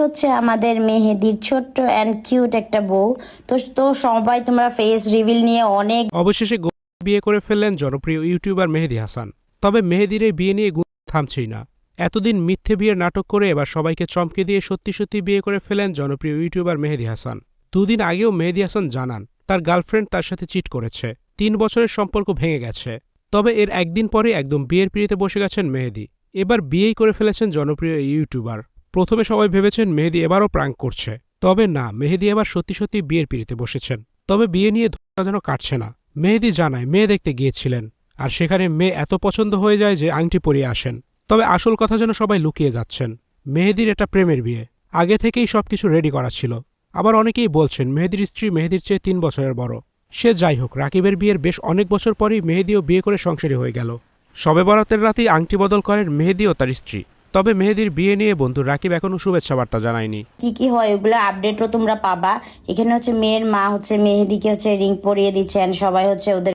হচ্ছে আমাদের মেহেদির ছোট্ট অ্যান্ড কিউট একটা বউ। তো সবাই তোমরা ফেস রিভিল নিয়ে অনেক অবশেষে বিয়ে করে ফেললেন জনপ্রিয় ইউটিউবার মেহেদী হাসান। তবে মেহেদীর এই বিয়ে নিয়ে থামছেই না। এতদিন মিথ্যে বিয়ের নাটক করে এবার সবাইকে চমকে দিয়ে সত্যি সত্যি বিয়ে করে ফেলেন জনপ্রিয় ইউটিউবার মেহেদী হাসান। দুদিন আগেও মেহেদী হাসান জানান তার গার্লফ্রেন্ড তার সাথে চিট করেছে, 3 বছরের সম্পর্ক ভেঙে গেছে। তবে এর একদিন পরে একদম বিয়ের পিড়িতে বসে গেছেন মেহেদী। এবার বিয়েই করে ফেলেছেন জনপ্রিয় এই ইউটিউবার। প্রথমে সবাই ভেবেছেন মেহেদী এবারও প্র্যাঙ্ক করছে, তবে না, মেহেদী এবার সত্যি সত্যি বিয়ের পিড়িতে বসেছেন। তবে বিয়ে নিয়ে ধোঁয়া যেন কাটছে না। মেহেদী জানায় মেয়ে দেখতে গিয়েছিলেন, আর সেখানে মেয়ে এত পছন্দ হয়ে যায় যে আংটি পরিয়ে আসেন। তবে আসল কথা যেন সবাই লুকিয়ে যাচ্ছেন। মেহেদীর এটা প্রেমের বিয়ে, আগে থেকেই সবকিছু রেডি করা ছিল। আবার অনেকেই বলছেন মেহেদীর স্ত্রী মেহেদীর চেয়ে 3 বছরের বড়। সে যাই হোক, রাকিবের বিয়ের বেশ অনেক বছর পরেই মেহেদীও বিয়ে করে সংসারী হয়ে গেল। শবে বরাতের রাতেই আংটি বদল করেন মেহেদী ও তার স্ত্রী। তবে মেহেদীর বিয়ে নিয়ে বন্ধু রাকিব এখনও শুভেচ্ছা বার্তা জানায়নি। কি হয় ওগুলো আপডেটও তোমরা পাবা। এখানে হচ্ছে মেয়ের মা হচ্ছে মেহেদিকে হচ্ছে রিং পরিয়ে দিচ্ছেন, সবাই হচ্ছে ওদের